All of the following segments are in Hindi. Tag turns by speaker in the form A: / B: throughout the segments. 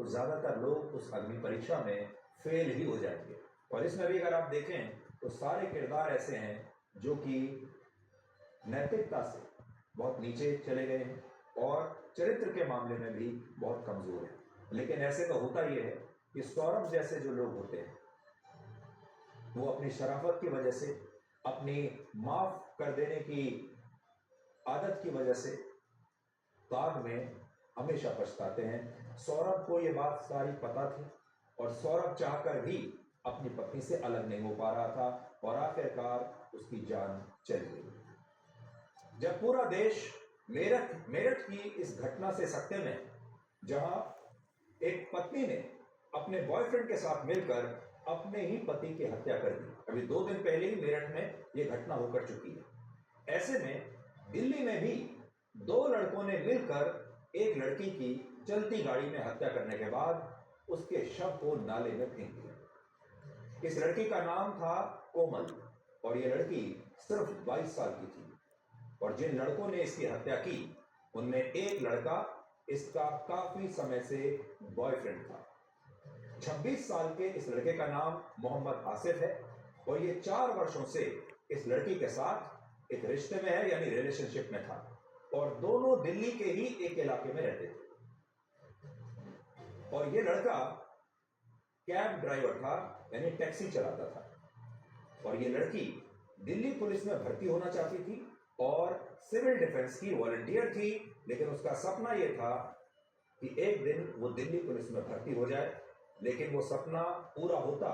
A: तो ज़्यादातर लोग उस अग्नि परीक्षा में फेल ही हो जाएंगे। और इसमें भी अगर आप देखें तो सारे किरदार ऐसे हैं जो कि नैतिकता से बहुत नीचे चले गए हैं और चरित्र के मामले में भी बहुत कमज़ोर हैं। लेकिन ऐसे तो होता ही है कि सौरभ जैसे जो लोग होते हैं वो अपनी शराफत की वजह से, अपनी माफ़ कर देने की आदत की वजह से बाद में हमेशा पछताते हैं। सौरभ को ये बात सारी पता थी और सौरभ चाहकर भी अपनी पत्नी से अलग नहीं हो पा रहा था और आखिरकार उसकी जान चली गई। जब पूरा देश मेरठ की इस घटना से सकते में, जहां एक पत्नी ने अपने बॉयफ्रेंड के साथ मिलकर अपने ही पति की हत्या कर दी, अभी 2 दिन पहले ही मेरठ में यह घटना होकर चुकी है। ऐसे में दिल्ली में भी 2 लड़कों ने मिलकर एक लड़की की चलती गाड़ी में हत्या करने के बाद उसके शव को नाले में फेंक दिया। इस लड़की का नाम था कोमल और यह लड़की सिर्फ 22 साल की थी और जिन लड़कों ने इसकी हत्या की उनमें एक लड़का इसका काफी समय से बॉयफ्रेंड था। 26 साल के इस लड़के का नाम मोहम्मद आसिफ है और ये 4 वर्षों से इस लड़की के साथ एक रिश्ते में है, यानी रिलेशनशिप में था और दोनों दिल्ली के ही एक इलाके में रहते थे। और ये लड़का कैब ड्राइवर था, यानी टैक्सी चलाता था और ये लड़की दिल्ली पुलिस में भर्ती होना चाहती थी और सिविल डिफेंस की वॉलंटियर थी, लेकिन उसका सपना यह था कि एक दिन वो दिल्ली पुलिस में भर्ती हो जाए। लेकिन वो सपना पूरा होता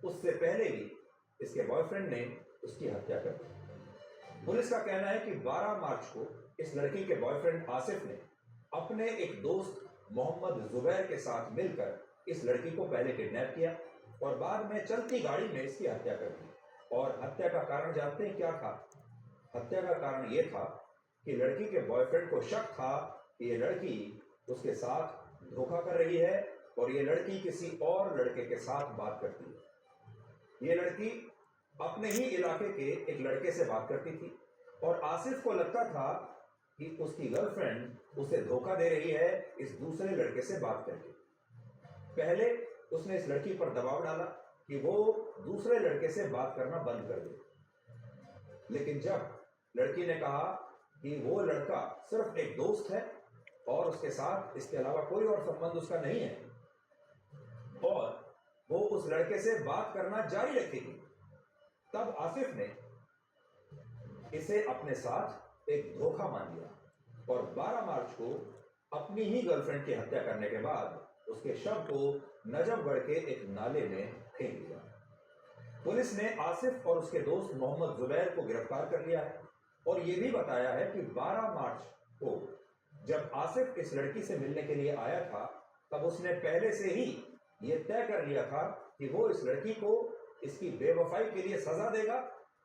A: उससे पहले ही इसके बॉयफ्रेंड ने उसकी हत्या कर दी। पुलिस का कहना है कि 12 मार्च को इस लड़की के बॉयफ्रेंड आसिफ ने अपने एक दोस्त मोहम्मद जुबैर के साथ मिलकर इस लड़की को पहले किडनैप किया और बाद में चलती गाड़ी में इसकी हत्या कर दी। और हत्या का कारण जानते हैं क्या था? हत्या का कारण यह था कि लड़की के बॉयफ्रेंड को शक था कि ये लड़की उसके साथ धोखा कर रही है और ये लड़की किसी और लड़के के साथ बात करती है। ये लड़की अपने ही इलाके के एक लड़के से बात करती थी और आसिफ को लगता था कि उसकी गर्लफ्रेंड उसे धोखा दे रही है इस दूसरे लड़के से बात करके। पहले उसने इस लड़की पर दबाव डाला कि वो दूसरे लड़के से बात करना बंद कर दे, लेकिन जब लड़की ने कहा कि वो लड़का सिर्फ एक दोस्त है और उसके साथ इसके अलावा कोई और संबंध उसका नहीं है और वो उस लड़के से बात करना जारी रखेगी, तब आसिफ ने इसे अपने साथ एक धोखा मान लिया और 12 मार्च को अपनी ही गर्लफ्रेंड की हत्या करने के बाद उसके शव को नजफगढ़ के एक नाले में फेंक दिया। पुलिस ने आसिफ और उसके दोस्त मोहम्मद जुबैर को गिरफ्तार कर लिया है और यह भी बताया है कि 12 मार्च को जब आसिफ इस लड़की से मिलने के लिए आया था तब उसने पहले से ही यह तय कर लिया था कि वो इस लड़की को इसकी बेवफाई के लिए सजा देगा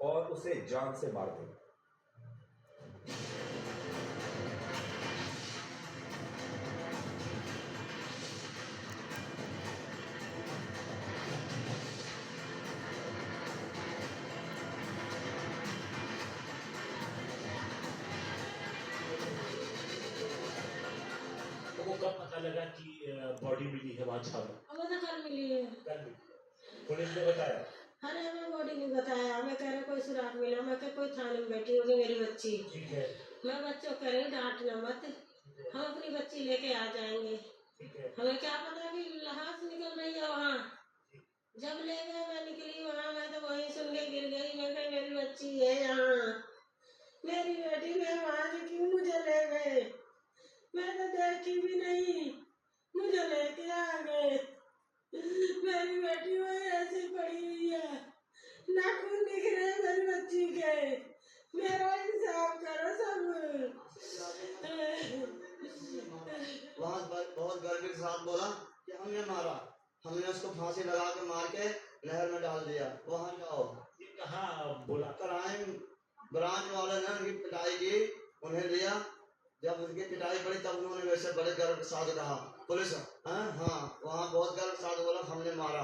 A: और उसे जान से मार देगा।
B: तो वो कब पता लगा कि बॉडी मिली है वहाँ छावनी?
C: हमें तो कल मिली है।
B: कल मिली है। पुलिस ने बताया?
C: अरे हमें बॉडी नहीं बताया, हमें कह रहे कोई सुराग मिला, मैं कह कोई थाने में बैठी होगी मेरी बच्ची।
B: ठीक है।
C: मैं बच्चों कह रही डांटना मत, हम अपनी बच्ची लेके आ जाएंगे।
B: ठीक है।
C: हमें क्या पता कि लाश निकल रही है वहाँ। जब ले गए मैं निकली वहाँ, मैं तो वहीं सुन के गिर गई। मैं कह मेरी बच्ची है यहाँ, मेरी बेटी ने वहाँ से क्यों मुझे ले गए? मैं तो देखी भी नहीं, मुझे लेके आ गए। मेरी बेटी वही ऐसी पड़ी हुई है, नाखून दिख रहे मेरी बच्ची के। मेरा इंसाफ करो सब।
D: वहाँ बहुत गर्व के साथ बोला कि हमने मारा, हमने उसको फांसी लगा के मार के नहर में डाल दिया। वहाँ जाओ।
B: ये कहाँ बोला?
D: क्राइम ब्रांच वाले ने उनकी पिटाई की, उन्हें लिया। जब उनकी पिटाई पड़ी तब उन्होंने वैसे बड़े गर्व के साथ कहा पुलिस हाँ वहाँ बहुत गर्व के साथ बोला हमने मारा।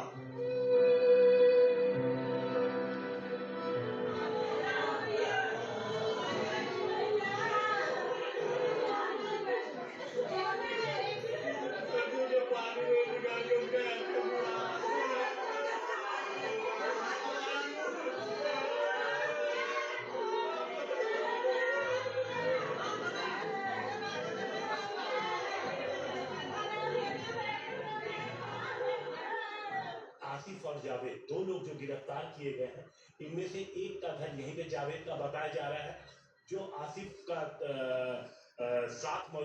B: जो पानी और जावेद, दो लोग जो गिरफ्तार किए गए हैं, इनमें से एक का घर यहीं पे जावेद का बताया जा रहा है, जो आसिफ का साथ मौजूद